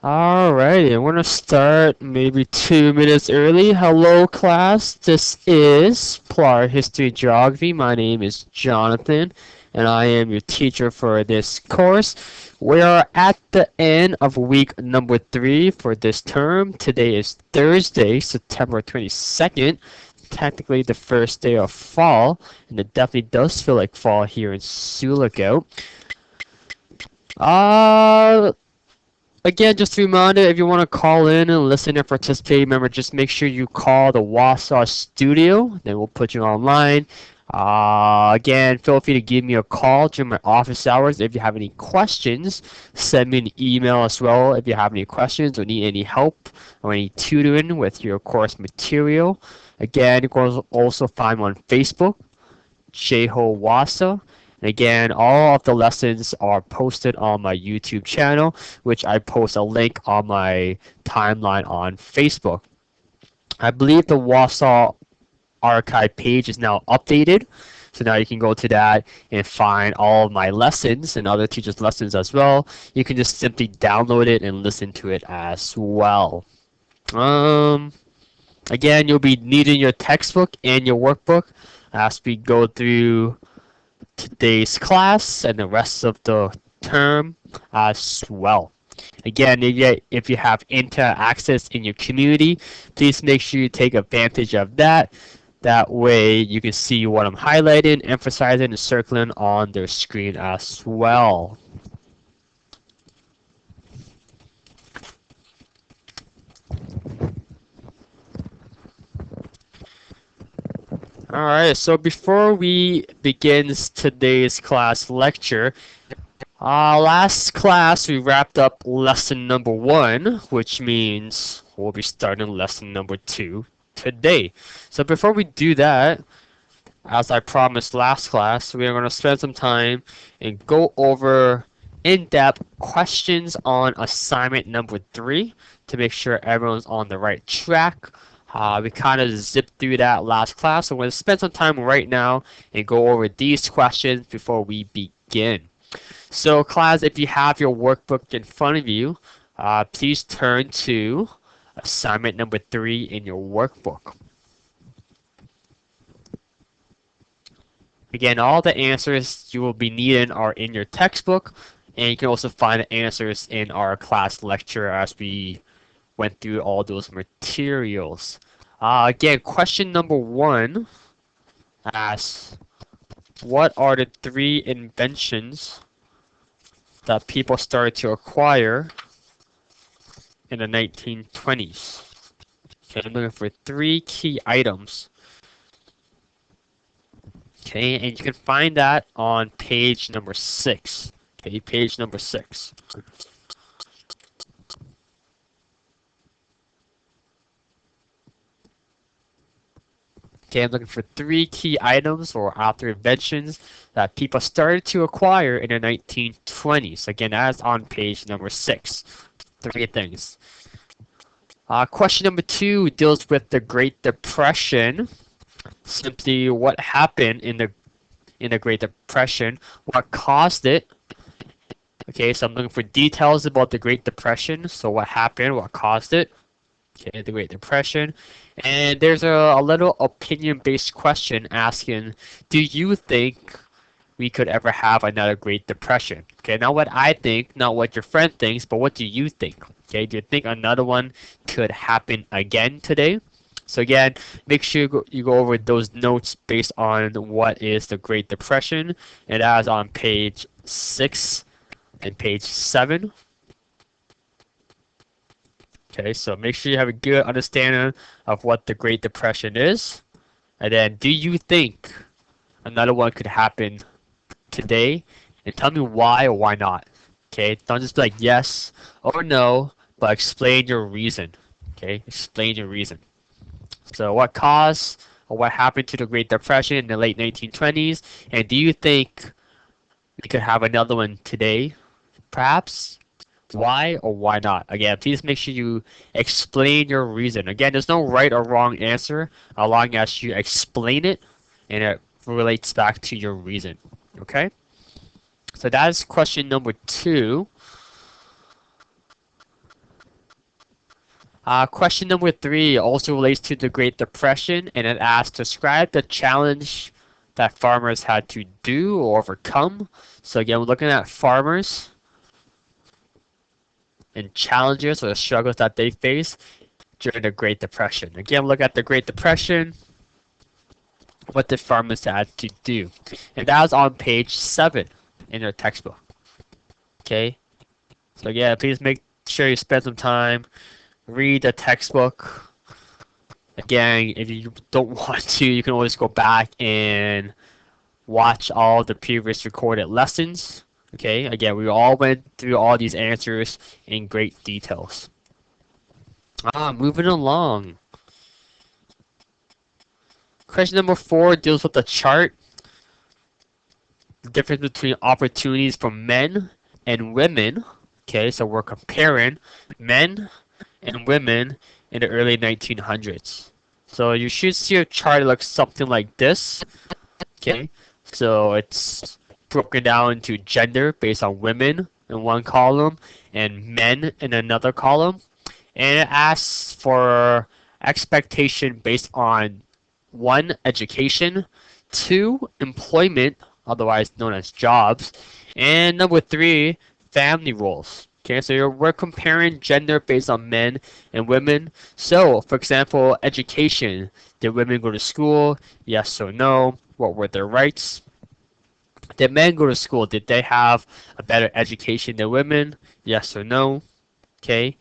Alrighty, I'm gonna start maybe 2 minutes early. Hello, class. This is PLAR History Geography. My name is Jonathan, and I am your teacher for this course. We are at the end of week number 3 for this term. Today is Thursday, September 22nd. Technically the first day of fall, and it definitely does feel like fall here in Sioux Lookout. Uh, Again, just a reminder, if you want to call in and listen and participate, remember, just make sure you call the Wausau studio. Then we'll put you online. Again, feel free to give me a call during my office hours if you have any questions. Send me an email as well if you have any questions or need any help or any tutoring with your course material. Again, you can also find me on Facebook, Jeho Wasa. And again, all of the lessons are posted on my YouTube channel, which I post a link on my timeline on Facebook. I believe the Wausau archive page is now updated. So now you can go to that and find all of my lessons and other teachers' lessons as well. You can just simply download it and listen to it as well. Again, you'll be needing your textbook and your workbook as we go through today's class and the rest of the term as well. Again, if you have internet access in your community, please make sure you take advantage of that. That way you can see what I'm highlighting, emphasizing, and circling on their screen as well. Alright, so before we begin today's class lecture, last class we wrapped up lesson number 1, which means we'll be starting lesson number 2 today. So before we do that, as I promised last class, we are going to spend some time and go over in-depth questions on assignment number 3 to make sure everyone's on the right track. We kind of zipped through that last class, so we're going to spend some time right now and go over these questions before we begin. So class, if you have your workbook in front of you, please turn to assignment number 3 in your workbook. Again, all the answers you will be needing are in your textbook, and you can also find the answers in our class lecture as we went through all those materials. Again, question number 1 asks, what are the 3 inventions that people started to acquire in the 1920s? Okay, I'm looking for 3 key items. Okay, and you can find that on page number 6. Okay, page number 6. Okay, I'm looking for 3 key items or after inventions that people started to acquire in the 1920s. Again, that's on page number 6. 3 things. Question number 2 deals with the Great Depression. Simply, what happened in the Great Depression? What caused it? Okay, so I'm looking for details about the Great Depression. So what happened? What caused it? Okay, the Great Depression. And there's a little opinion-based question asking, do you think we could ever have another Great Depression? Okay, not what I think, not what your friend thinks, but what do you think? Okay, do you think another one could happen again today? So again, make sure you go over those notes based on what is the Great Depression, and that is on page 6 and page 7. Okay, so make sure you have a good understanding of what the Great Depression is. And then, do you think another one could happen today? And tell me why or why not. Okay, don't just be like yes or no, but explain your reason. Okay, explain your reason. So what caused or what happened to the Great Depression in the late 1920s? And do you think we could have another one today? Perhaps? Why or why not? Again, please make sure you explain your reason. Again, there's no right or wrong answer as long as you explain it and it relates back to your reason. Okay? So that is question number 2. Question number 3 also relates to the Great Depression, and it asks, describe the challenge that farmers had to do or overcome. So again, we're looking at farmers and challenges or the struggles that they face during the Great Depression. Again, look at the Great Depression. What did farmers had to do? And that was on page 7 in your textbook. Okay? So yeah, please make sure you spend some time, read the textbook. Again, if you don't want to, you can always go back and watch all the previous recorded lessons. Okay, again, we all went through all these answers in great details. Moving along. Question number 4 deals with the chart. The difference between opportunities for men and women. Okay, so we're comparing men and women in the early 1900s. So you should see a chart that looks something like this. Okay, so it's broken down into gender based on women in one column and men in another column. And it asks for expectation based on 1, education, 2, employment, otherwise known as jobs, and number 3, family roles. Okay, so we're comparing gender based on men and women. So, for example, education. Did women go to school? Yes or no? What were their rights? Did men go to school? Did they have a better education than women? Yes or no? Okay.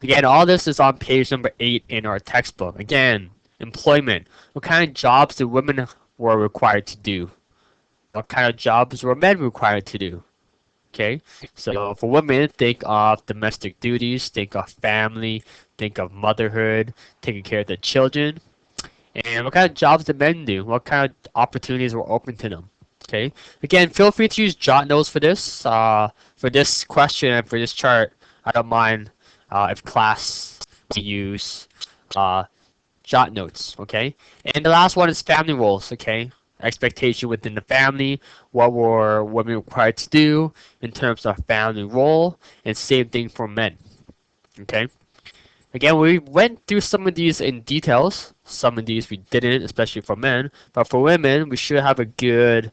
Again, all this is on page number 8 in our textbook. Again, employment. What kind of jobs did women were required to do? What kind of jobs were men required to do? Okay, so for women, think of domestic duties, think of family, think of motherhood, taking care of the children. And what kind of jobs did men do? What kind of opportunities were open to them? Okay, again, feel free to use jot notes for this. For this question and for this chart, I don't mind if class we use jot notes. Okay, and the last one is family roles. Okay, expectation within the family, what were women required to do in terms of family role, and same thing for men. Okay. Again, we went through some of these in details. Some of these we didn't, especially for men. But for women, we should have a good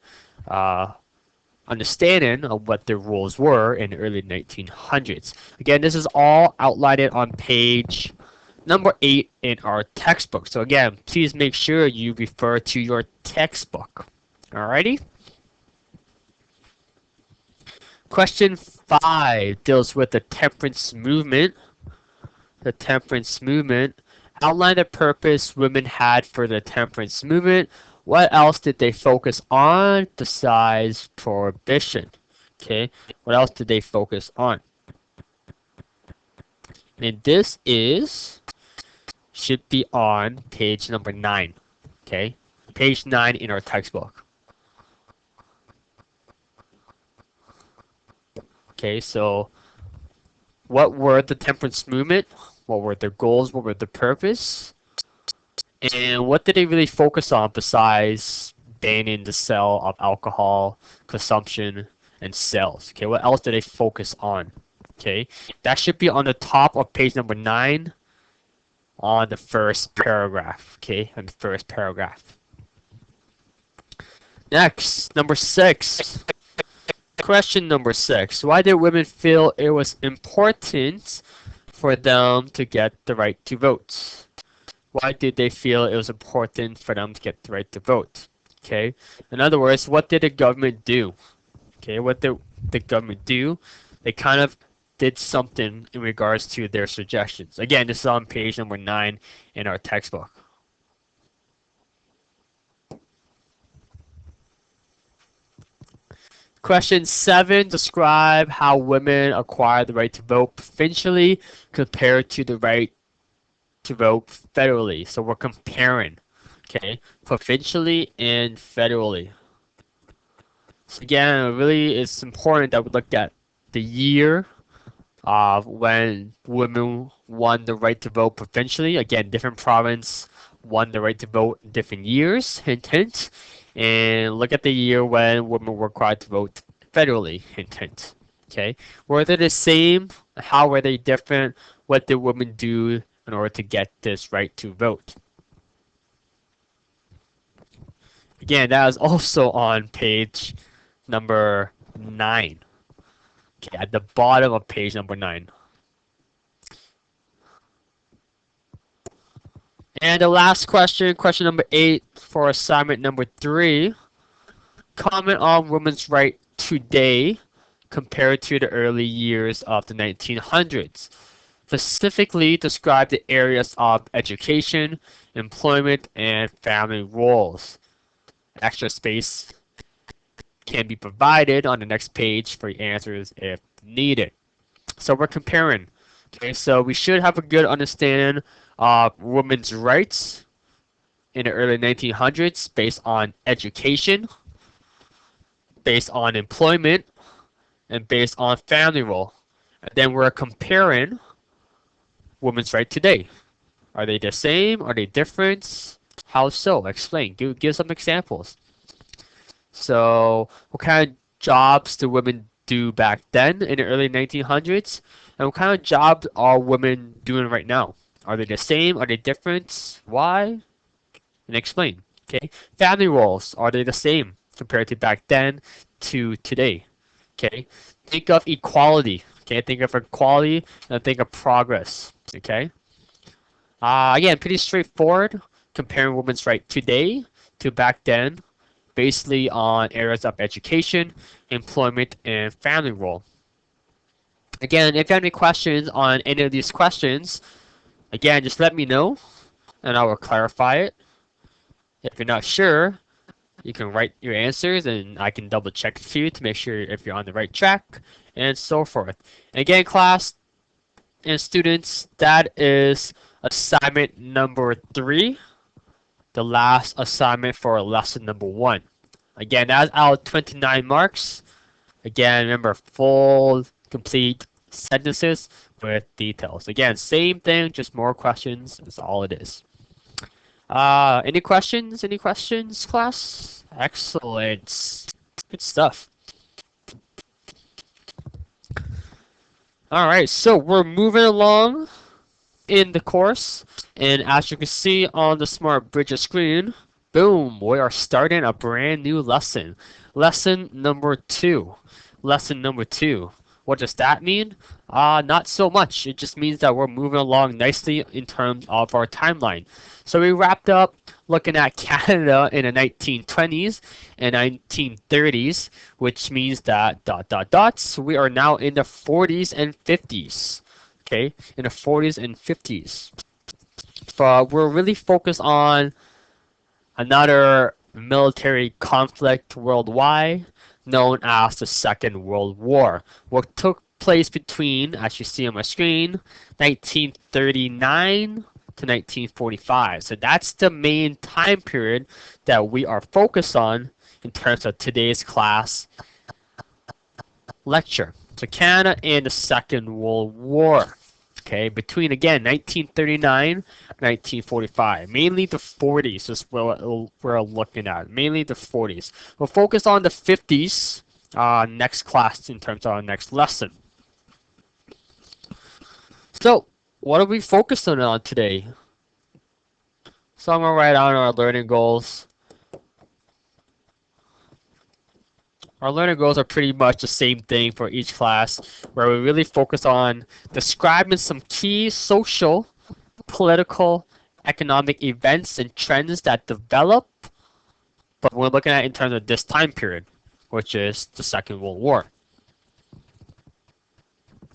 understanding of what their roles were in the early 1900s. Again, this is all outlined on page number 8 in our textbook. So again, please make sure you refer to your textbook. Alrighty? Question 5 deals with the temperance movement. The temperance movement. Outline the purpose women had for the temperance movement. What else did they focus on besides prohibition? Okay, what else did they focus on? And this should be on page number 9. Okay, page 9 in our textbook. Okay, so what were the temperance movement? What were their goals? What were the purpose? And what did they really focus on besides banning the sale of alcohol, consumption, and sales? Okay, what else did they focus on? Okay, that should be on the top of page number 9 on the first paragraph. Okay, on the first paragraph. Next, number 6. Question number 6. Why did women feel it was important for them to get the right to vote? Why did they feel it was important for them to get the right to vote? Okay. In other words, what did the government do? Okay, what did the government do? They kind of did something in regards to their suggestions. Again, this is on page number 9 in our textbook. Question 7, describe how women acquired the right to vote provincially compared to the right to vote federally. So we're comparing, okay, provincially and federally. So again, really it's important that we look at the year of when women won the right to vote provincially. Again, different province won the right to vote in different years, hint, hint. And look at the year when women were required to vote federally, hint, hint. Okay, were they the same? How were they different? What did women do in order to get this right to vote. Again, that is also on page number 9. Okay, at the bottom of page number 9. And the last question, question number 8 for assignment number 3. Comment on women's right today compared to the early years of the 1900s. Specifically, describe the areas of education, employment, and family roles. Extra space can be provided on the next page for your answers if needed. So we're comparing. Okay, so we should have a good understanding of women's rights in the early 1900s based on education, based on employment, and based on family role. And then we're comparing women's right today. Are they the same? Are they different? How so? Explain. Give some examples. So what kind of jobs do women do back then in the early 1900s? And what kind of jobs are women doing right now? Are they the same? Are they different? Why? And explain. Okay. Family roles, are they the same compared to back then to today? Okay. Think of equality. Okay. Think of equality and think of progress. Okay. Again, pretty straightforward. Comparing women's right today to back then, basically on areas of education, employment, and family role. Again, if you have any questions on any of these questions, again, just let me know and I will clarify it. If you're not sure, you can write your answers and I can double check for you to make sure if you're on the right track and so forth. And again, class and students, that is assignment number 3, the last assignment for lesson number 1. Again, that's out 29 marks. Again, remember, full, complete sentences with details. Again, same thing, just more questions. That's all it is. Any questions? Any questions, class? Excellent. Good stuff. All right, so we're moving along in the course, and as you can see on the Smart Bridges screen, boom, we are starting a brand new lesson. Lesson number 2. Lesson number 2. What does that mean? Not so much. It just means that we're moving along nicely in terms of our timeline. So we wrapped up looking at Canada in the 1920s and 1930s, which means that ... we are now in the 40s and 50s. Okay, in the 40s and 50s. But we're really focused on another military conflict worldwide known as the Second World War, what took place between, as you see on my screen, 1939 to 1945. So that's the main time period that we are focused on in terms of today's class lecture. So Canada and the Second World War. Okay, between again 1939 and 1945, mainly the 40s is what we're looking at. Mainly the 40s. We'll focus on the 50s next class in terms of our next lesson. So, what are we focusing on today? So I'm gonna write down our learning goals. Our learning goals are pretty much the same thing for each class, where we really focus on describing some key social, political, economic events and trends that develop, but we're looking at in terms of this time period, which is the Second World War.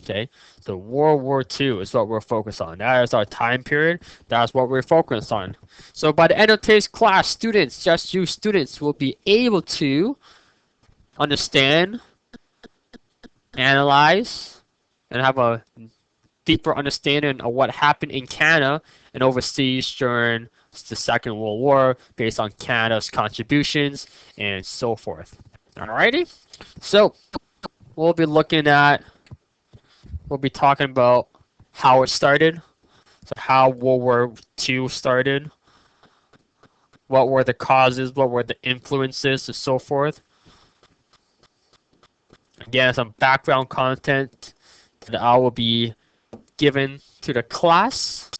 Okay, so World War II is what we're focused on. That is our time period. That's what we're focused on. So by the end of today's class, students, just you students, will be able to understand, analyze, and have a deeper understanding of what happened in Canada and overseas during the Second World War based on Canada's contributions and so forth. Alrighty? So, we'll be talking about how it started, so how World War II started, what were the causes, what were the influences, and so forth. Again, some background content that I will be given to the class.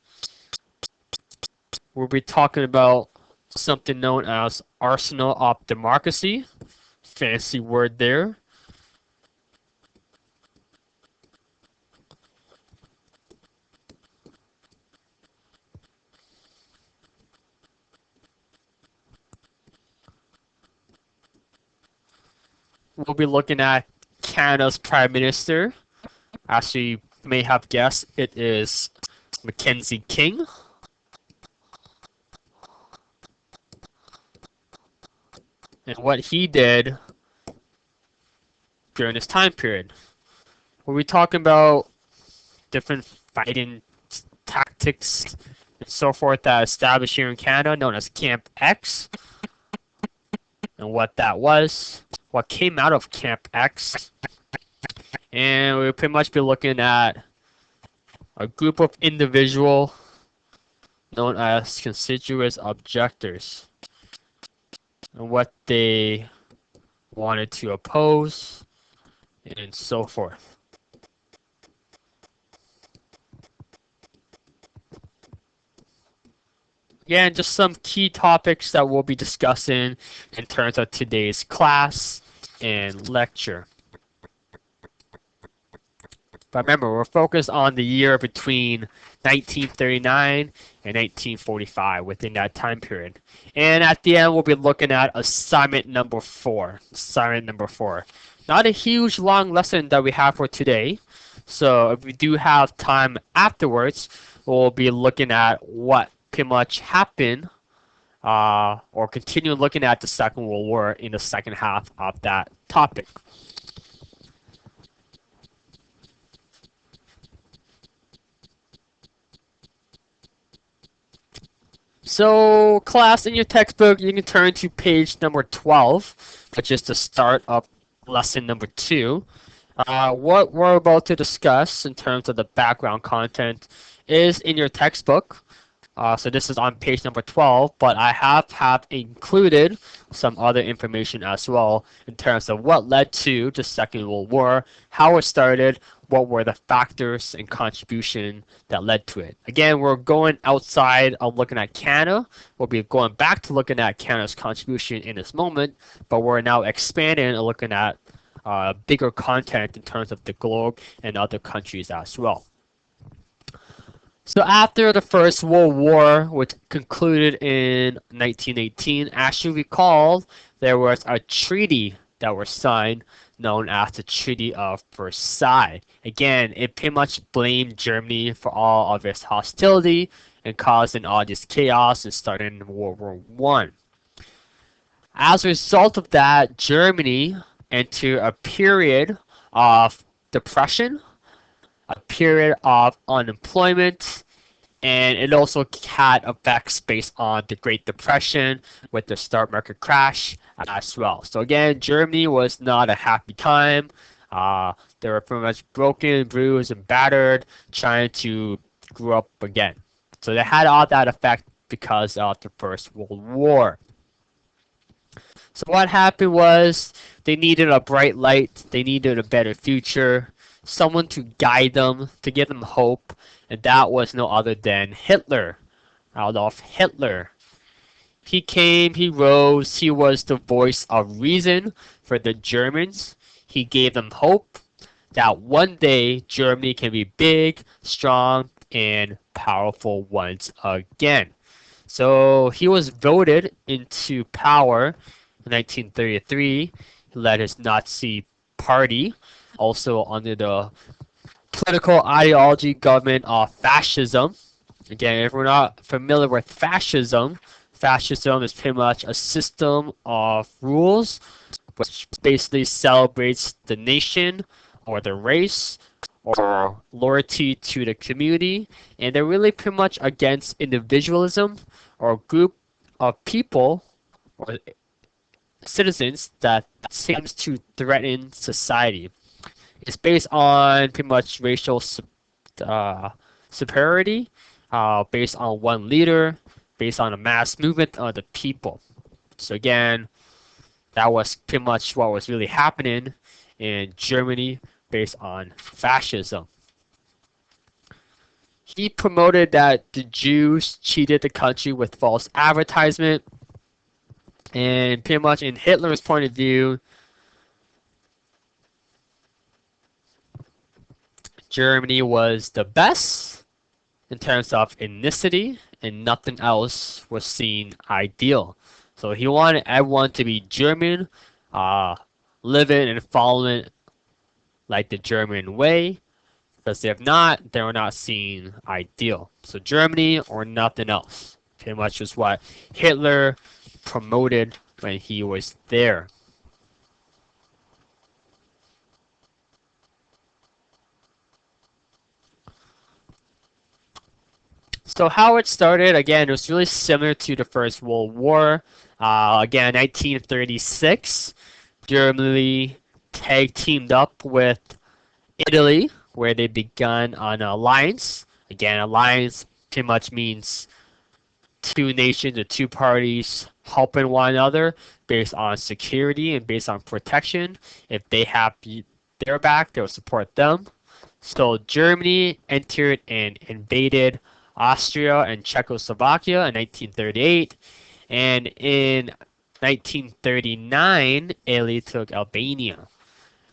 We'll be talking about something known as arsenal of democracy. Fancy word there. We'll be looking at Canada's Prime Minister. As you may have guessed, it is Mackenzie King. And what he did during this time period. We'll be talking about different fighting tactics and so forth that established here in Canada, known as Camp X, and what that was, what came out of Camp X. And we'll pretty much be looking at a group of individuals known as Conscientious Objectors and what they wanted to oppose and so forth. Again, just some key topics that we'll be discussing in terms of today's class and lecture. But remember, we're focused on the year between 1939 and 1945, within that time period. And at the end, we'll be looking at assignment number 4. Assignment number 4. Not a huge long lesson that we have for today. So if we do have time afterwards, we'll be looking at what pretty much happened or continue looking at the Second World War in the second half of that topic. So, class, in your textbook, you can turn to page number 12, which is the start of lesson number 2. What we're about to discuss in terms of the background content is in your textbook. So this is on page number 12, but I have included some other information as well in terms of what led to the Second World War, how it started, what were the factors and contribution that led to it. Again, we're going outside of looking at Canada. We'll be going back to looking at Canada's contribution in this moment, but we're now expanding and looking at bigger content in terms of the globe and other countries as well. So after the First World War, which concluded in 1918, as you recall, there was a treaty that was signed known as the Treaty of Versailles. Again, it pretty much blamed Germany for all of its hostility and causing all this chaos and starting World War I. As a result of that, Germany entered a period of depression, a period of unemployment, and it also had effects based on the Great Depression with the stock market crash as well. So again, Germany was not a happy time. They were pretty much broken, bruised, and battered, trying to grow up again. So they had all that effect because of the First World War. So what happened was they needed a bright light, they needed a better future, someone to guide them, to give them hope, and that was no other than Hitler, Adolf Hitler. He came, he rose, he was the voice of reason for the Germans. He gave them hope that one day Germany can be big, strong, and powerful once again. So he was voted into power in 1933. He led his Nazi party, also under the political ideology government of fascism. Again, if we're not familiar with fascism, fascism is pretty much a system of rules which basically celebrates the nation or the race or loyalty to the community, and they're really pretty much against individualism or a group of people or citizens that seems to threaten society. It's based on pretty much racial superiority, based on one leader, based on a mass movement of the people. So again, that was pretty much what was really happening in Germany based on fascism. He promoted that the Jews cheated the country with false advertisement, and pretty much in Hitler's point of view, Germany was the best in terms of ethnicity, and nothing else was seen ideal. So he wanted everyone to be German, uh, living and following like the German way, because if not, they were not seen ideal. So Germany or nothing else. Pretty much is what Hitler promoted when he was there. So how it started, again, it was really similar to the First World War. Again, 1936, Germany teamed up with Italy, where they began an alliance. Again, alliance pretty much means two nations or two parties helping one another based on security and based on protection. If they have their back, they'll support them. So Germany entered and invaded Austria and Czechoslovakia in 1938, and in 1939, Italy took Albania.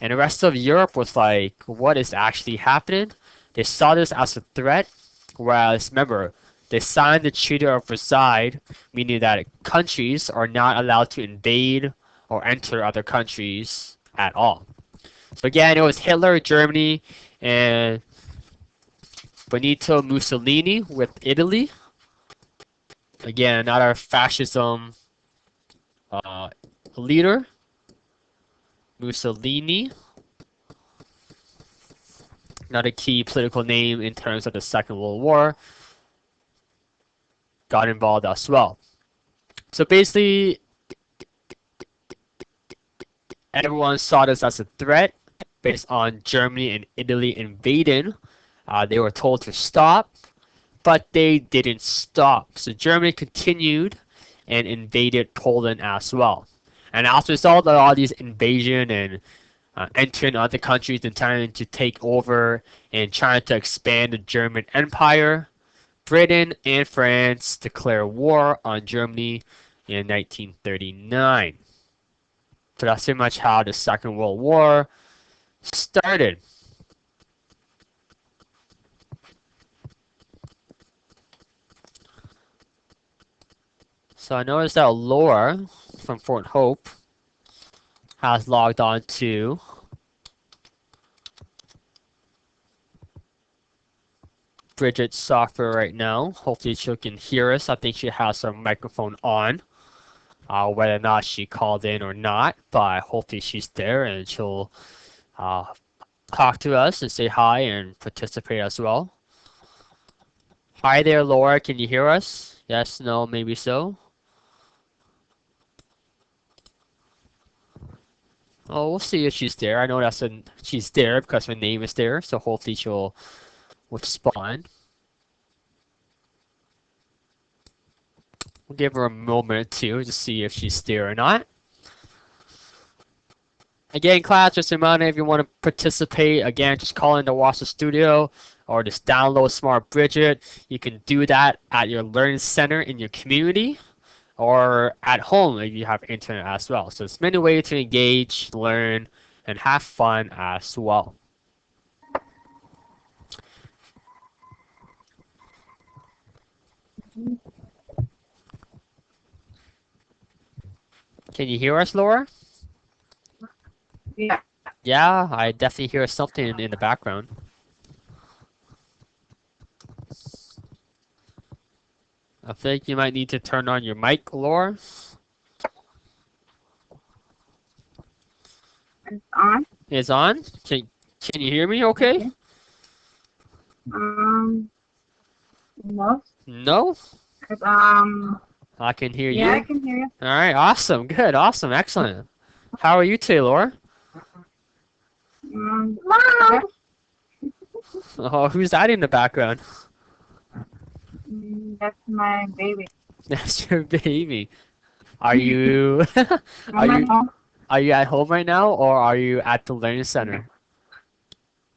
And the rest of Europe was like, what is actually happening? They saw this as a threat, whereas remember, they signed the Treaty of Versailles, meaning that countries are not allowed to invade or enter other countries at all. So again, it was Hitler, Germany, and Benito Mussolini with Italy. Again, another fascism leader, Mussolini. Another key political name in terms of the Second World War. Got involved as well. So basically, everyone saw this as a threat based on Germany and Italy invading. They were told to stop, but they didn't stop. So Germany continued and invaded Poland as well. And as a result of all these invasion and entering other countries and trying to take over and trying to expand the German Empire, Britain and France declared war on Germany in 1939. So that's pretty much how the Second World War started. So I noticed that Laura from Fort Hope has logged on to Bridget's software right now. Hopefully she can hear us. I think she has her microphone on. Whether or not she called in or not, but hopefully she's there and she'll talk to us and say hi and participate as well. Hi there, Laura. Can you hear us? Yes, no, maybe so. Oh, we'll see if she's there. I know she's there because her name is there, so hopefully she'll respond. We'll give her a moment or two to see if she's there or not. Again, class, just a reminder, if you want to participate, again, just call in to watch the studio or just download Smart Bridget. You can do that at your learning center in your community or at home if you have internet as well. So there's many ways to engage, learn, and have fun as well. Can you hear us, Laura? Yeah. Yeah, I definitely hear something in the background. I think you might need to turn on your mic, Laura. It's on. It's on? Can you hear me okay? No. No? I can hear you. Yeah, I can hear you. All right, awesome, good, awesome, excellent. How are you today, Laura? Mom. Oh, who's that in the background? That's my baby. That's your baby. Are you I'm at home. are you at home right now or are you at the learning center?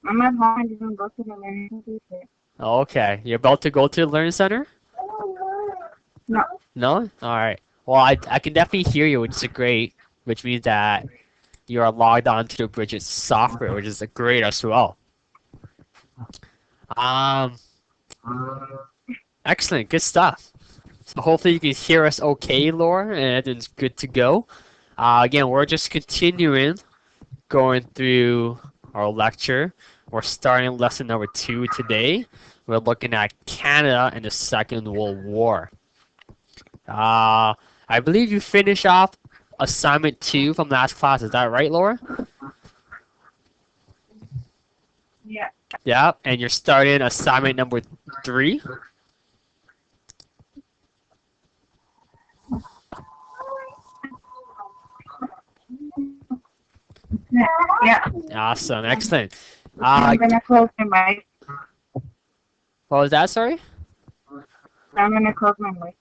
I'm at home. I didn't go to the learning center. Okay, you're about to go to the learning center? No. No? All right. Well, I can definitely hear you, which is great, which means that you are logged on to the Bridget software, which is great as well. Um, Excellent, good stuff. So hopefully you can hear us okay, Laura, and it's good to go. Again, we're just continuing going through our lecture. We're starting lesson number 2 today. We're looking at Canada and the Second World War. I believe you finished off assignment 2 from last class. Is that right, Laura? Yeah. Yeah, and you're starting assignment number 3. Yeah. Awesome, excellent. I'm gonna close my mic. What was that, sorry? I'm gonna close my mic.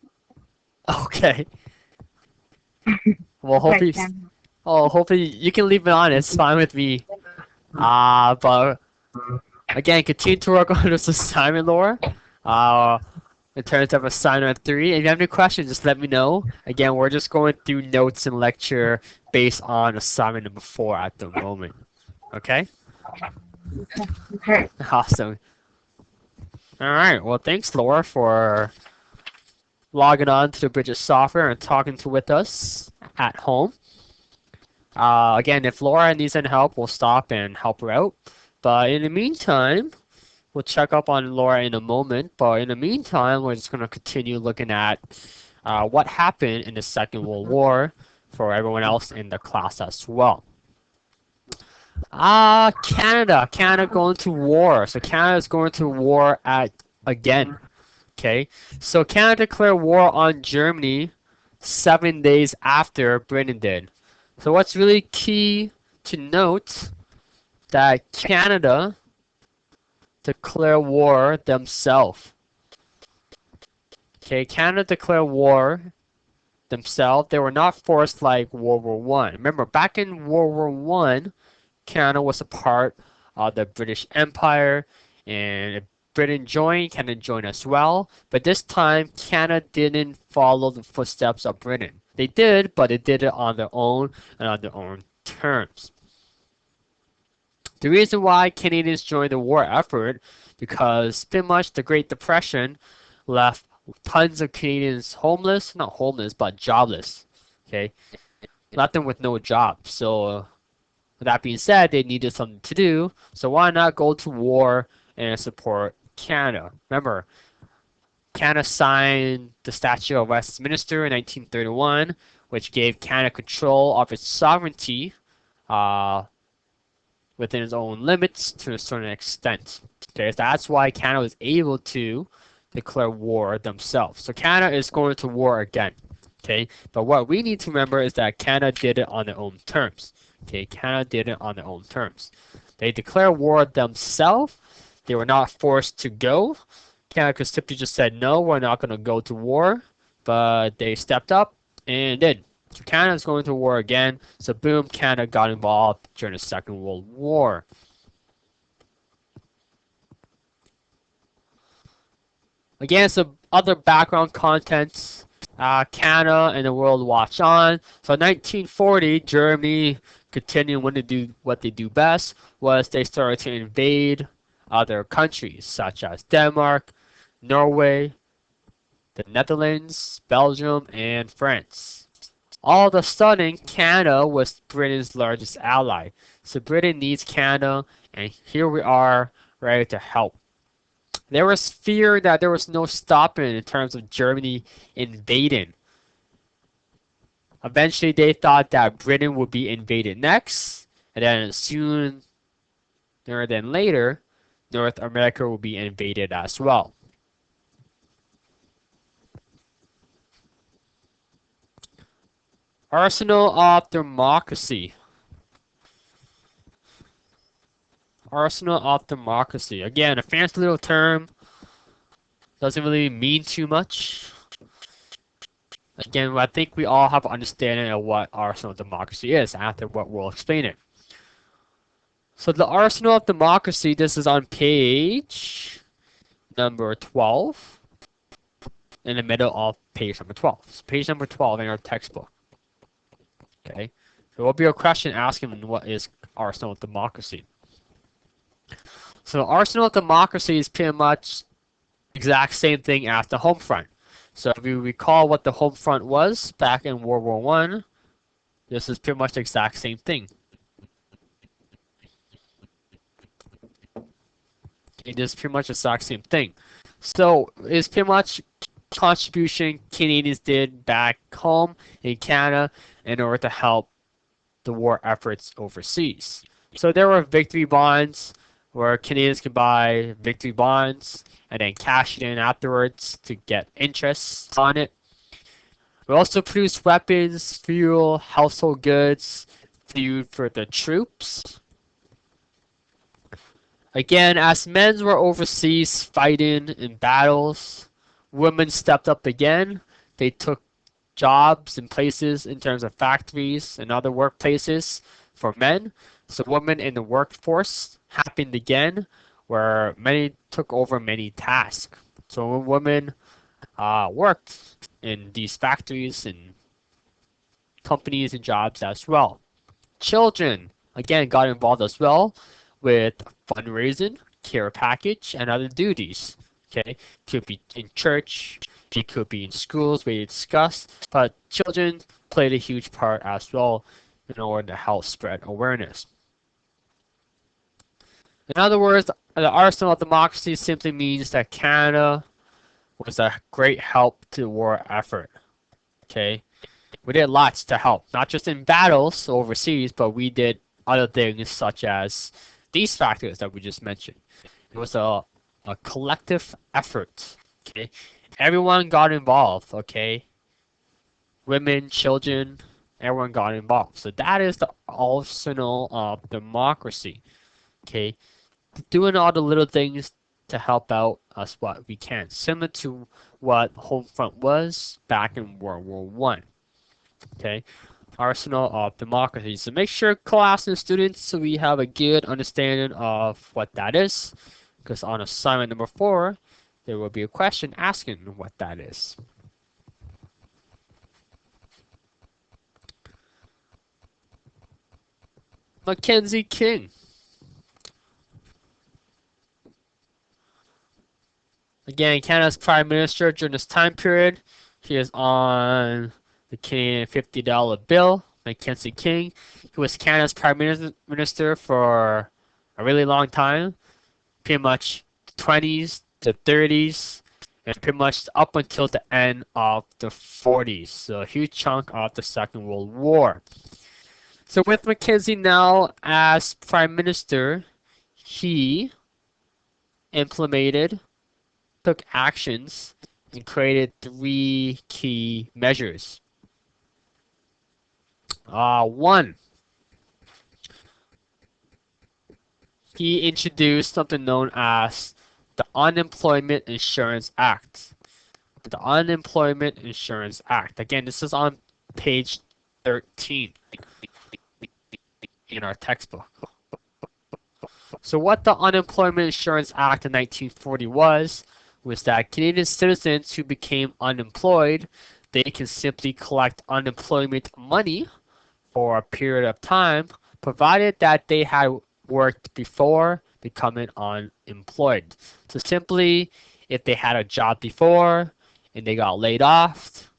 Okay. Well, If I hopefully, can. hopefully you can leave it on. It's fine with me. But again, continue to work on this assignment, Laura. In terms of assignment 3, if you have any questions, just let me know. Again, we're just going through notes and lecture based on assignment number 4 at the moment. Okay? Okay. Awesome. All right. Well, thanks, Laura, for logging on to the Bridget software and talking with us at home. Again, if Laura needs any help, we'll stop and help her out. But in the meantime, we'll check up on Laura in a moment. But in the meantime, we're just going to continue looking at what happened in the Second World War for everyone else in the class as well. Canada. Canada going to war. So Canada is going to war again. Okay. So Canada declared war on Germany 7 days after Britain did. So what's really key to note that Canada declared war themselves. Okay, Canada declared war themselves. They were not forced like World War One. Remember, back in World War One, Canada was a part of the British Empire, and if Britain joined, Canada joined as well. But this time, Canada didn't follow the footsteps of Britain. They did, but they did it on their own and on their own terms. The reason why Canadians joined the war effort, because pretty much the Great Depression left tons of Canadians homeless, not homeless, but jobless. Okay, left them with no job. So with that being said, they needed something to do. So why not go to war and support Canada? Remember, Canada signed the Statute of Westminster in 1931, which gave Canada control of its sovereignty within its own limits to a certain extent. Okay, so that's why Canada was able to declare war themselves. So Canada is going to war again. Okay, but what we need to remember is that Canada did it on their own terms. Okay, Canada did it on their own terms. They declared war themselves. They were not forced to go. Canada could simply just said, no, we're not going to go to war. But they stepped up and did. So Canada is going to war again. So boom, Canada got involved during the Second World War. Again, some other background contents. Canada and the world watch on. So in 1940, Germany continued to do what they do best, was they started to invade other countries such as Denmark, Norway, the Netherlands, Belgium, and France. All of a sudden, Canada was Britain's largest ally. So Britain needs Canada, and here we are, ready to help. There was fear that there was no stopping in terms of Germany invading. Eventually, they thought that Britain would be invaded next, and then sooner than later, North America will be invaded as well. Arsenal of democracy. Arsenal of democracy. Again, a fancy little term. Doesn't really mean too much. Again, I think we all have an understanding of what arsenal of democracy is after what we'll explain it. So the arsenal of democracy, this is on page number 12 in the middle of page number 12. So page number 12 in our textbook. Okay. So there will be a question asking what is arsenal of democracy. So arsenal of democracy is pretty much exact same thing as the home front. So if you recall what the home front was back in World War I, this is pretty much the exact same thing. It is pretty much the exact same thing. So it's pretty much contribution Canadians did back home in Canada in order to help the war efforts overseas. So there were victory bonds where Canadians could buy victory bonds and then cash it in afterwards to get interest on it. We also produced weapons, fuel, household goods, food for the troops. Again, as men were overseas fighting in battles, women stepped up again. They took jobs and places in terms of factories and other workplaces for men. So women in the workforce happened again, where many took over many tasks. So when women worked in these factories and companies and jobs as well. Children, again, got involved as well with fundraising, care package, and other duties. Okay, could be in church, it could be in schools where you discuss, but children played a huge part as well in order to help spread awareness. In other words, the arsenal of democracy simply means that Canada was a great help to the war effort. Okay, we did lots to help, not just in battles overseas, but we did other things such as these factors that we just mentioned. It was a collective effort. Okay, everyone got involved. Okay, women, children, everyone got involved. So that is the arsenal of democracy. Okay, doing all the little things to help out us what we can, similar to what home front was back in World War One. Okay, arsenal of democracy. So make sure class and students so we have a good understanding of what that is, because on assignment number 4 there will be a question asking what that is. Mackenzie King. Again, Canada's Prime Minister during this time period. He is on the Canadian $50 bill. Mackenzie King. He was Canada's Prime Minister for a really long time, pretty much 20s to 30s, and pretty much up until the end of the 40s. So a huge chunk of the Second World War. So with Mackenzie now as Prime Minister, he implemented, took actions, and created 3 key measures. 1, he introduced something known as the Unemployment Insurance Act. The Unemployment Insurance Act. Again, this is on page 13 in our textbook. So what the Unemployment Insurance Act of 1940 was that Canadian citizens who became unemployed, they can simply collect unemployment money for a period of time, provided that they had worked before becoming unemployed. So simply, if they had a job before and they got laid off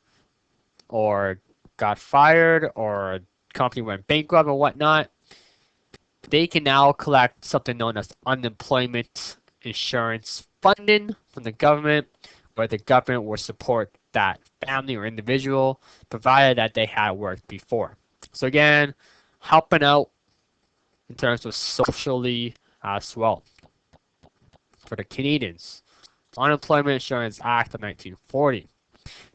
or got fired or a company went bankrupt or whatnot, they can now collect something known as unemployment insurance funding from the government, where the government will support that family or individual, provided that they had worked before. So again, helping out in terms of socially as well for the Canadians. Unemployment Insurance Act of 1940.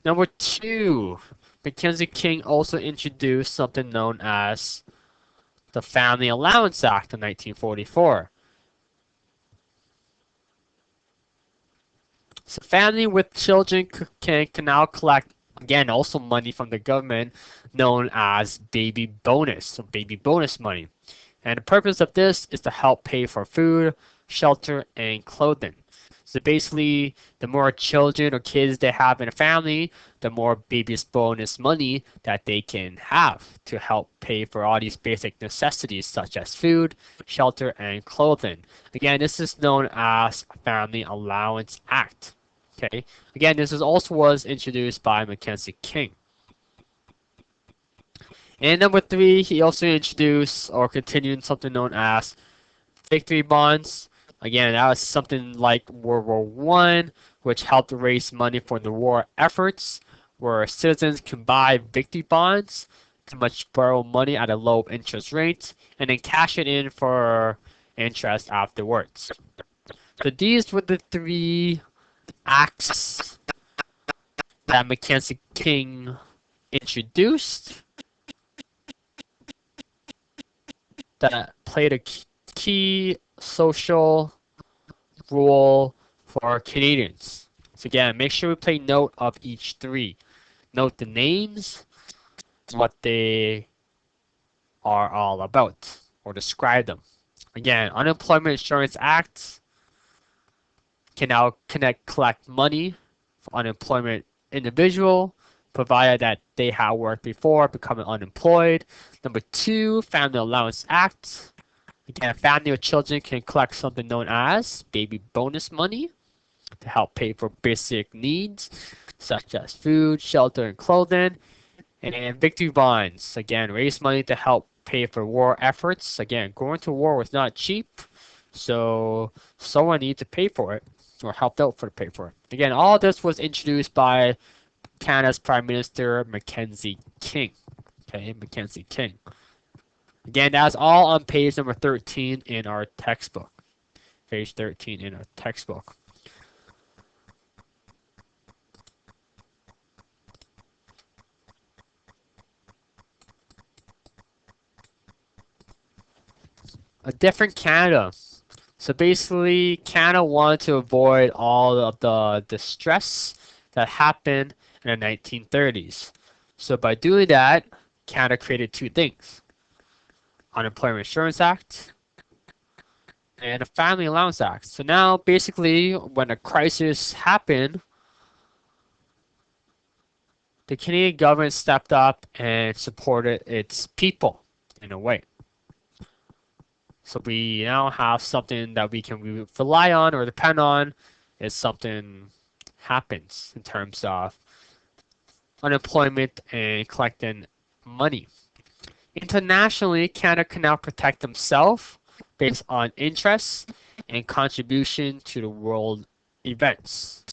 Number 2, Mackenzie King also introduced something known as the Family Allowance Act of 1944. So family with children can now collect, again, also money from the government known as baby bonus, so baby bonus money. And the purpose of this is to help pay for food, shelter, and clothing. So basically, the more children or kids they have in a family, the more baby's bonus money that they can have to help pay for all these basic necessities such as food, shelter, and clothing. Again, this is known as Family Allowance Act. Okay. Again, this is also was introduced by Mackenzie King. And number three, he also introduced or continued something known as victory bonds. Again, that was something like World War One, which helped raise money for the war efforts, where citizens can buy victory bonds, to much borrow money at a low interest rate, and then cash it in for interest afterwards. So these were the three acts that Mackenzie King introduced that played a key social role for Canadians. So again, make sure we take note of each three. Note the names, what they are all about, or describe them. Again, Unemployment Insurance Act can now collect money for unemployment individual, provided that they have worked before becoming unemployed. Number two, Family Allowance Act. Again, a family with children can collect something known as baby bonus money to help pay for basic needs such as food, shelter, and clothing. And victory bonds, again, raise money to help pay for war efforts. Again, going to war was not cheap, so someone needs to pay for it or helped out for to pay for it. Again, all this was introduced by Canada's Prime Minister Mackenzie King. Okay, Mackenzie King. Again, that's all on page number 13 in our textbook. Page 13 in our textbook. A different Canada. So basically, Canada wanted to avoid all of the distress that happened in the 1930s. So by doing that, Canada created two things. Unemployment Insurance Act and a Family Allowance Act. So now basically when a crisis happened, the Canadian government stepped up and supported its people in a way. So we now have something that we can rely on or depend on if something happens in terms of unemployment and collecting money. Internationally, Canada can now protect themselves based on interests and contribution to the world events.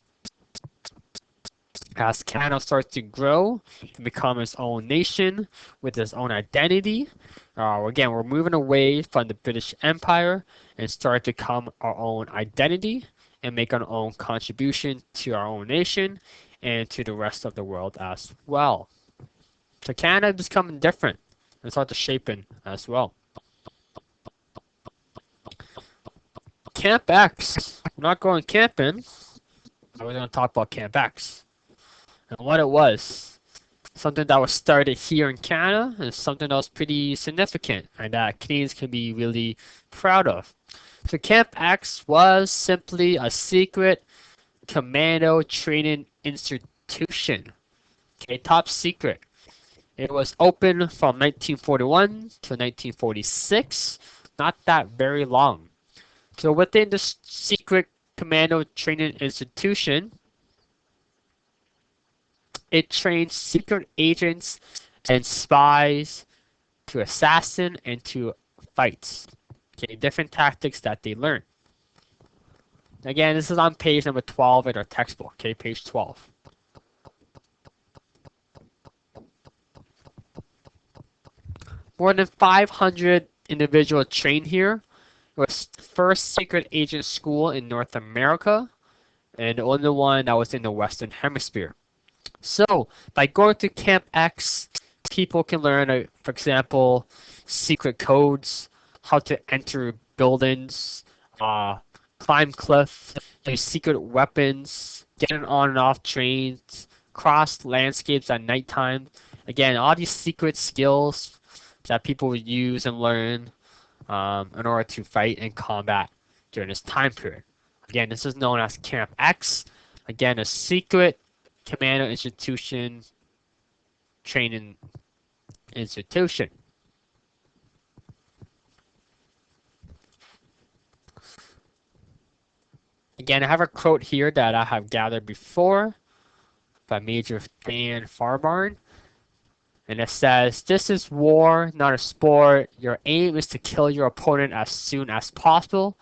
As Canada starts to grow and become its own nation with its own identity, again, we're moving away from the British Empire and start to become our own identity and make our own contribution to our own nation and to the rest of the world as well. So Canada is becoming different and start to shaping as well. Camp X. We're not going camping. We're going to talk about Camp X and what it was. Something that was started here in Canada and something that was pretty significant and that Canadians can be really proud of. So Camp X was simply a secret commando training institution. Okay, top secret. It was open from 1941 to 1946, not that very long. So within the secret commando training institution, it trains secret agents and spies to assassin and to fight. Okay, different tactics that they learn. Again, this is on page number 12 in our textbook. Okay, page 12. More than 500 individuals trained here. It was the first secret agent school in North America and the only one that was in the Western Hemisphere. So, by going to Camp X, people can learn, for example, secret codes, how to enter buildings, climb cliffs, use secret weapons, get on and off trains, cross landscapes at nighttime. Again, all these secret skills that people would use and learn in order to fight and combat during this time period. Again, this is known as Camp X. Again, a secret commando institution, training institution. Again, I have a quote here that I have gathered before by Major Dan Farbarn. And it says, "This is war, not a sport. Your aim is to kill your opponent as soon as possible.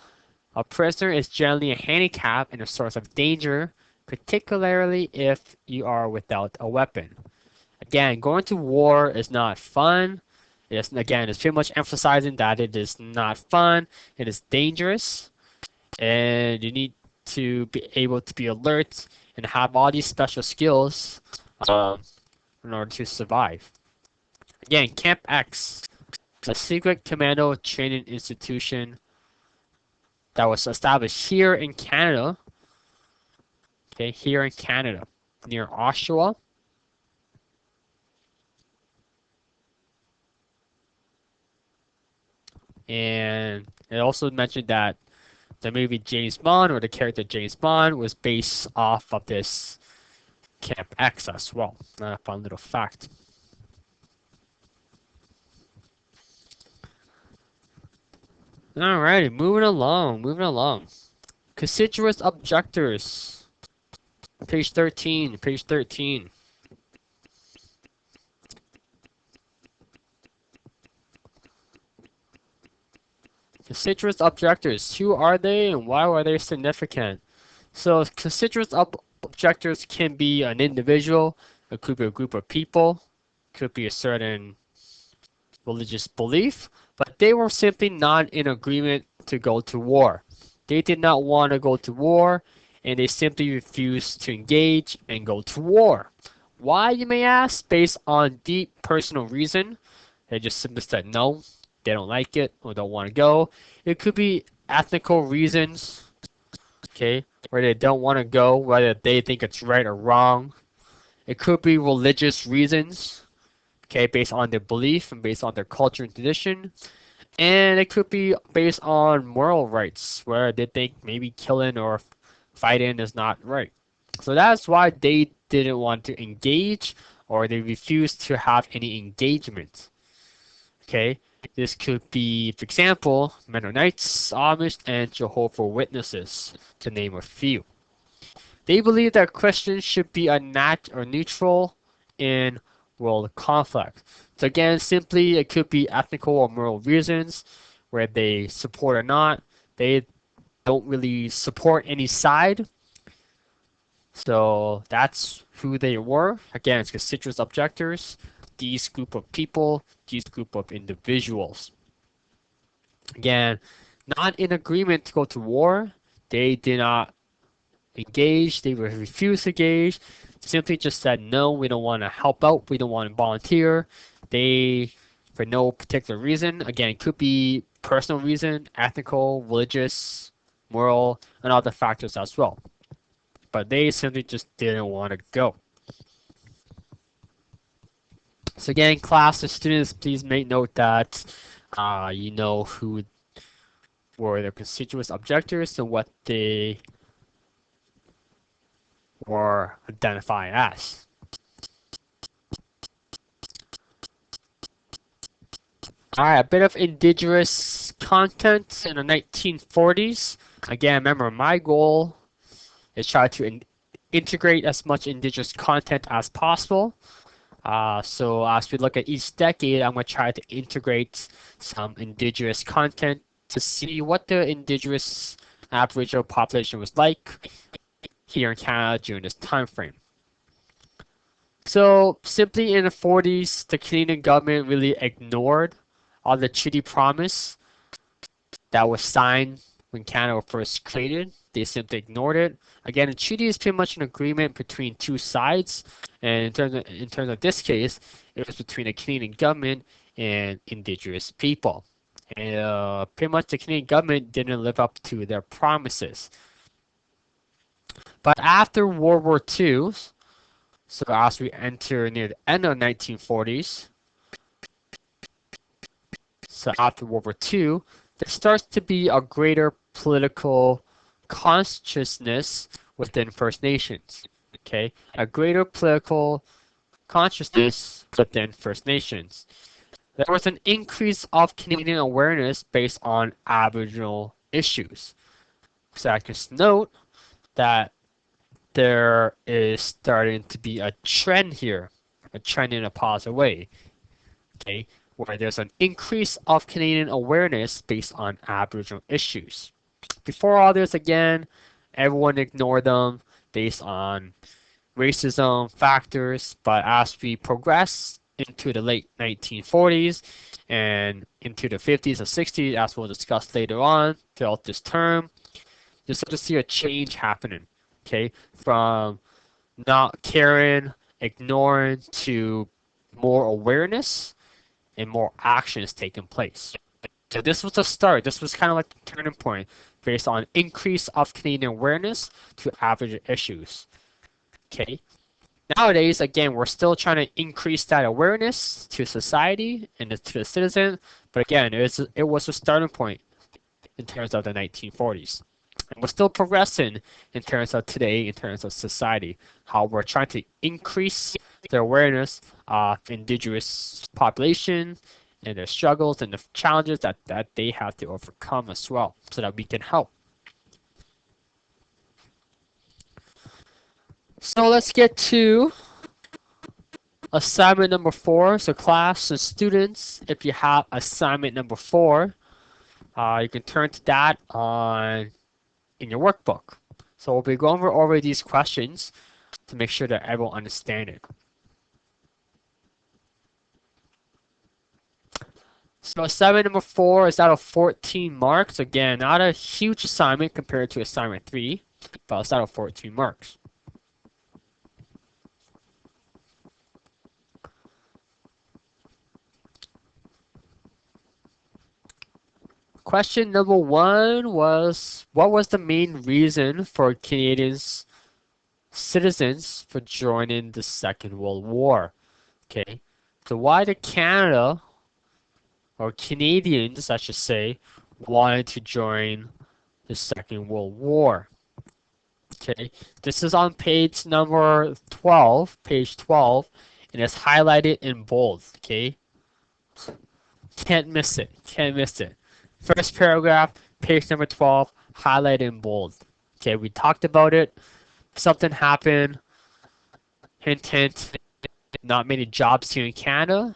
A prisoner is generally a handicap and a source of danger, particularly if you are without a weapon." Again, going to war is not fun. It's pretty much emphasizing that it is not fun. It is dangerous, and you need to be able to be alert and have all these special skills um, in order to survive. Again, Camp X, a secret commando training institution that was established here in Canada. Okay, here in Canada, near Oshawa. And it also mentioned that the movie James Bond, or the character James Bond, was based off of this Camp X as well. A fun little fact. Alrighty, moving along. Constituous objectors. Page 13. Constituous objectors. Who are they and why are they significant? So constituous objectors can be an individual, it could be a group of people, could be a certain religious belief, but they were simply not in agreement to go to war. They did not want to go to war, and they simply refused to engage and go to war. Why, you may ask? Based on deep personal reason. They just simply said no, they don't like it, or don't want to go. It could be ethnical reasons, okay, where they don't want to go, whether they think it's right or wrong. It could be religious reasons, okay, based on their belief and based on their culture and tradition. And it could be based on moral rights, where they think maybe killing or fighting is not right. So that's why they didn't want to engage, or they refused to have any engagement. Okay, this could be, for example, Mennonites, Amish, and Jehovah's Witnesses, to name a few. They believe that Christians should be a neutral in world conflict. So again, simply it could be ethnical or moral reasons where they support or not. They don't really support any side. So that's who they were. Again, it's constituous objectors. These group of people, these group of individuals. Again, not in agreement to go to war. They did not engage. They refused to engage. Simply just said no, we don't want to help out. We don't want to volunteer. They, for no particular reason, again, it could be personal reason, ethical, religious, moral, and other factors as well. But they simply just didn't want to go. So again, class of students, please make note that you know who were the constituous objectors and what they were identified as. Alright, a bit of indigenous content in the 1940s. Again, remember, my goal is try to integrate as much indigenous content as possible. So as we look at each decade, I'm going to try to integrate some indigenous content to see what the indigenous Aboriginal population was like here in Canada during this time frame. So simply in the 40s, the Canadian government really ignored all the treaty promise that was signed when Canada was first created. They simply ignored it. Again, the treaty is pretty much an agreement between two sides, and in terms of this case, it was between the Canadian government and Indigenous people. And pretty much the Canadian government didn't live up to their promises. But after World War II, so as we enter near the end of the 1940s, so after World War II, there starts to be a greater political consciousness within First Nations. Okay, a greater political consciousness within First Nations. There was an increase of Canadian awareness based on Aboriginal issues. So I can note that there is starting to be a trend here, a trend in a positive way, okay, where there's an increase of Canadian awareness based on Aboriginal issues. Before all this, again, everyone ignored them based on racism factors, but as we progress into the late 1940s and into the 50s and 60s, as we'll discuss later on throughout this term, you start to see a change happening, okay, from not caring, ignoring, to more awareness and more actions taking place. So this was the start. This was kind of like the turning point based on increase of Canadian awareness to Aboriginal issues. Okay. Nowadays, again, we're still trying to increase that awareness to society and to the citizen. But again, it was a starting point in terms of the 1940s. And we're still progressing in terms of today, in terms of society, how we're trying to increase the awareness of Indigenous population and their struggles and the challenges that they have to overcome as well, so that we can help. So let's get to assignment number 4. So class and students, if you have assignment number 4, you can turn to that in your workbook. So we'll be going over these questions to make sure that everyone understands it. So assignment number 4 is out of 14 marks. Again, not a huge assignment compared to assignment 3, but it's out of 14 marks. Question number 1 was, what was the main reason for Canadians citizens for joining the Second World War? Okay, so why did Canada, or Canadians, I should say, wanted to join the Second World War? Okay, this is on page number 12, page 12, and it's highlighted in bold. Okay, can't miss it, can't miss it. First paragraph, page number 12, highlighted in bold. Okay, we talked about it. Something happened. Hint, hint. Not many jobs here in Canada.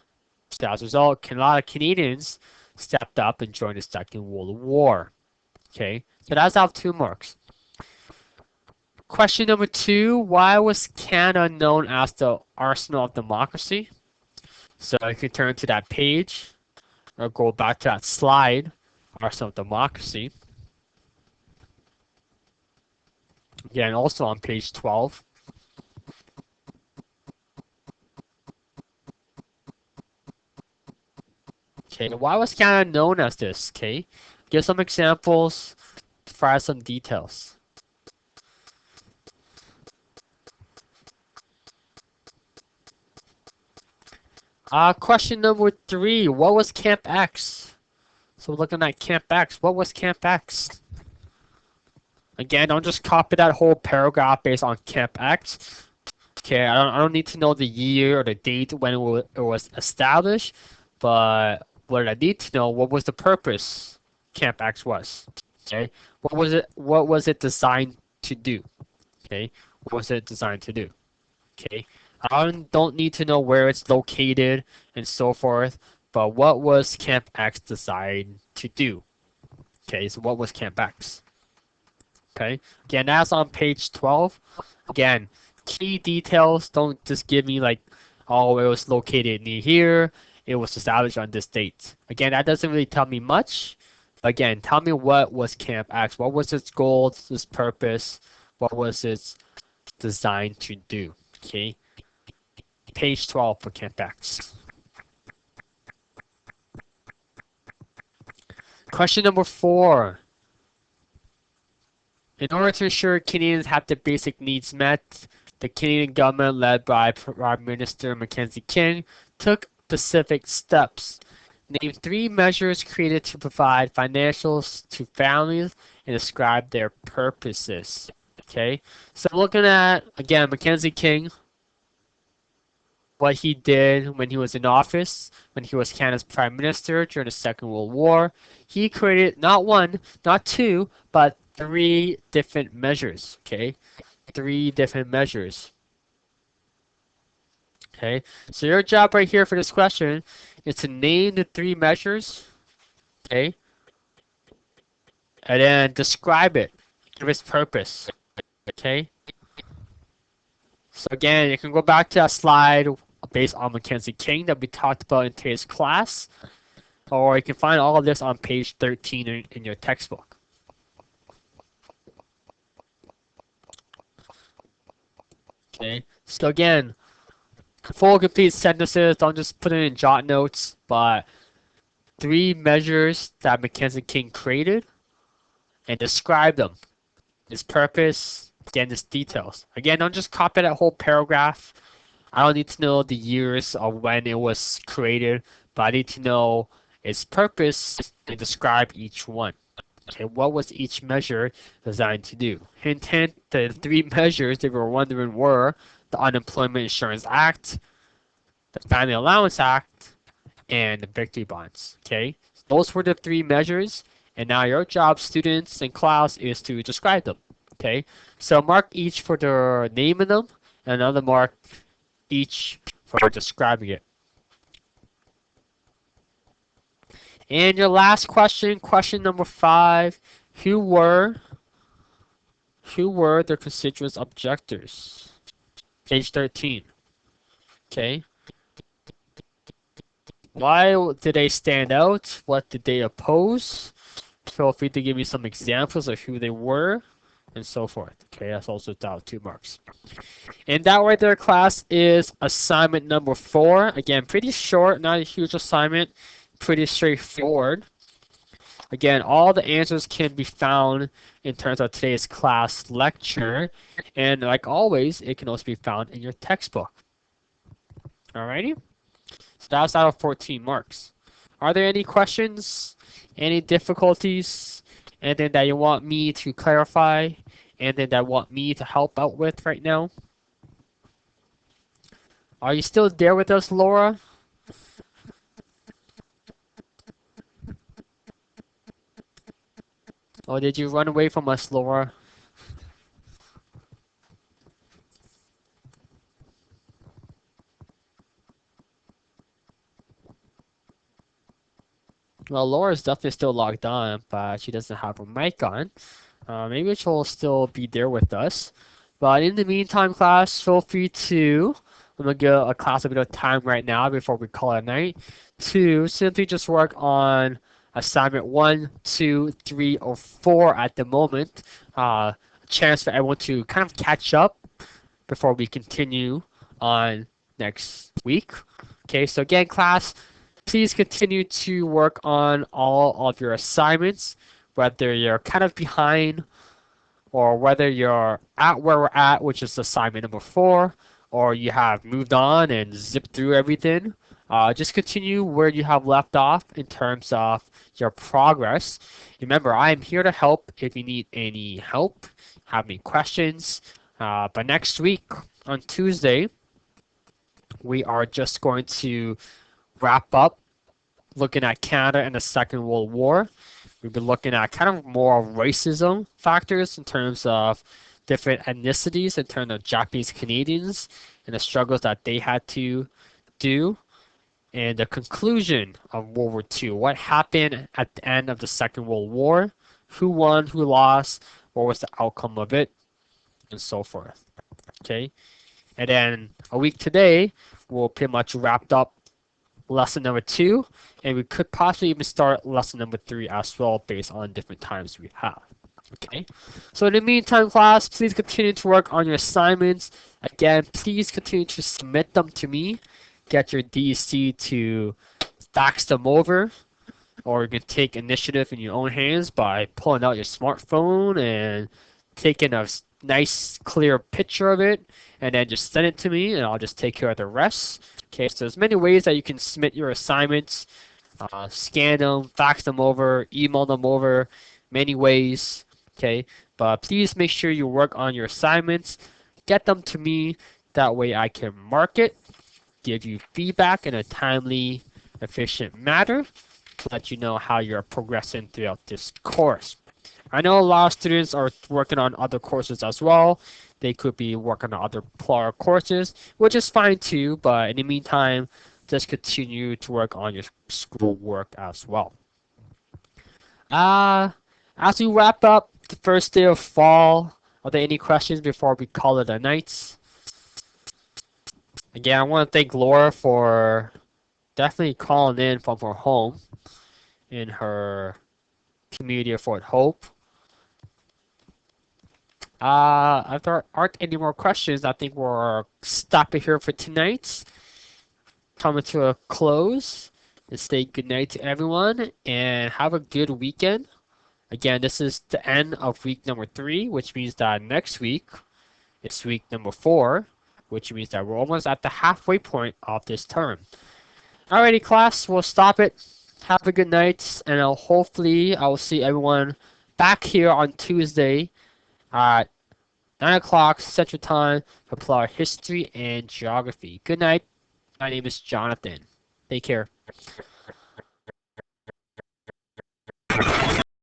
So as a result, a lot of Canadians stepped up and joined the Second World War. Okay, so that's out of 2 marks. Question number 2, why was Canada known as the Arsenal of Democracy? So you can turn to that page or go back to that slide, Arsenal of Democracy. Again, also on page 12. Okay, why was Canada known as this? Okay, give some examples, provide some details. Question number 3, what was Camp X? So we're looking at Camp X. What was Camp X? Again, don't just copy that whole paragraph based on Camp X. Okay, I don't need to know the year or the date when it was established, but what I need to know, what was the purpose Camp X was? Okay, what was it designed to do? Okay, what was it designed to do? Okay, I don't need to know where it's located and so forth, but what was Camp X designed to do? Okay, so what was Camp X? Okay, again, that's on page 12. Again, key details, don't just give me like, oh, it was located near here, it was established on this date. Again, that doesn't really tell me much. Again, tell me what was Camp X, what was its goal, its purpose, what was its designed to do. Okay, page 12 for Camp X. Question number 4. In order to ensure Canadians have their basic needs met, the Canadian government, led by Prime Minister Mackenzie took specific steps. Name 3 measures created to provide financials to families and describe their purposes. Okay, so looking at, again, Mackenzie King, what he did when he was in office, when he was Canada's Prime Minister during the Second World War. He created not one, not two, but three different measures, okay? Three different measures. Okay, so your job right here for this question is to name the three measures, okay? And then describe it, give its purpose, okay? So again, you can go back to that slide based on Mackenzie King that we talked about in today's class, or you can find all of this on page 13 in your textbook. Okay, so again, full complete sentences, don't just put it in jot notes, but three measures that Mackenzie King created and describe them. Its purpose, again, its details. Again, don't just copy that whole paragraph. I don't need to know the years of when it was created, but I need to know its purpose and describe each one. Okay, what was each measure designed to do? Hint, hint, the three measures they were wondering were the Unemployment Insurance Act, the Family Allowance Act, and the Victory Bonds. Okay, those were the three measures, and now your job, students in class, is to describe them. Okay, so mark each for the name of them, and another mark each for describing it. And your last question, question number 5, who were the constituent objectors? Page 13. Okay. Why did they stand out? What did they oppose? Feel free to give me some examples of who they were, and so forth. Okay, that's also without 2 marks. And that right there, class, is assignment number 4. Again, pretty short, not a huge assignment, pretty straightforward. Again, all the answers can be found in terms of today's class lecture, and like always, it can also be found in your textbook. Alrighty? So that's out of 14 marks. Are there any questions? Any difficulties? Anything that you want me to clarify? Anything that you want me to help out with right now? Are you still there with us, Laura? Or did you run away from us, Laura? Well, Laura's definitely still logged on, but she doesn't have her mic on. Maybe she'll still be there with us. But in the meantime, class, feel free to, I'm going to give a class a bit of time right now before we call it a night, to simply just work on assignment 1, 2, 3, or 4 at the moment. A chance for everyone to kind of catch up before we continue on next week. Okay, so again, class, please continue to work on all of your assignments, whether you're kind of behind or whether you're at where we're at, which is assignment number 4, or you have moved on and zipped through everything. Just continue where you have left off in terms of your progress. Remember, I am here to help if you need any help, have any questions. But next week on Tuesday, we are just going to wrap up looking at Canada and the Second World War. We've been looking at kind of more racism factors in terms of different ethnicities, in terms of Japanese Canadians and the struggles that they had to do. And the conclusion of World War II. What happened at the end of the Second World War? Who won? Who lost? What was the outcome of it? And so forth. Okay? And then a week today, we'll pretty much wrap up lesson number 2, and we could possibly even start lesson number 3 as well based on different times we have. Okay, so in the meantime, class, please continue to work on your assignments. Again, please continue to submit them to me. Get your DC to fax them over, or you can take initiative in your own hands by pulling out your smartphone and taking a nice clear picture of it, and then just send it to me, and I'll just take care of the rest. Okay, so there's many ways that you can submit your assignments. Scan them, fax them over, email them over, many ways. Okay, but please make sure you work on your assignments, get them to me, that way I can mark it, give you feedback in a timely, efficient manner to let you know how you're progressing throughout this course. I know a lot of students are working on other courses as well. They could be working on other PLAR courses, which is fine too, but in the meantime, just continue to work on your school work as well. Uh, as we wrap up the first day of fall, are there any questions before we call it a night? Again, I want to thank Laura for definitely calling in from her home in her community of Fort Hope. If there aren't any more questions, I think we'll stop it here for tonight. Coming to a close. And say goodnight to everyone and have a good weekend. Again, this is the end of week number 3, which means that next week is week number 4, which means that we're almost at the halfway point of this term. Alrighty, class, we'll stop it. Have a good night, and hopefully I will see everyone back here on Tuesday at 9 o'clock Central Time for PLAR History and Geography. Good night. My name is Jonathan. Take care.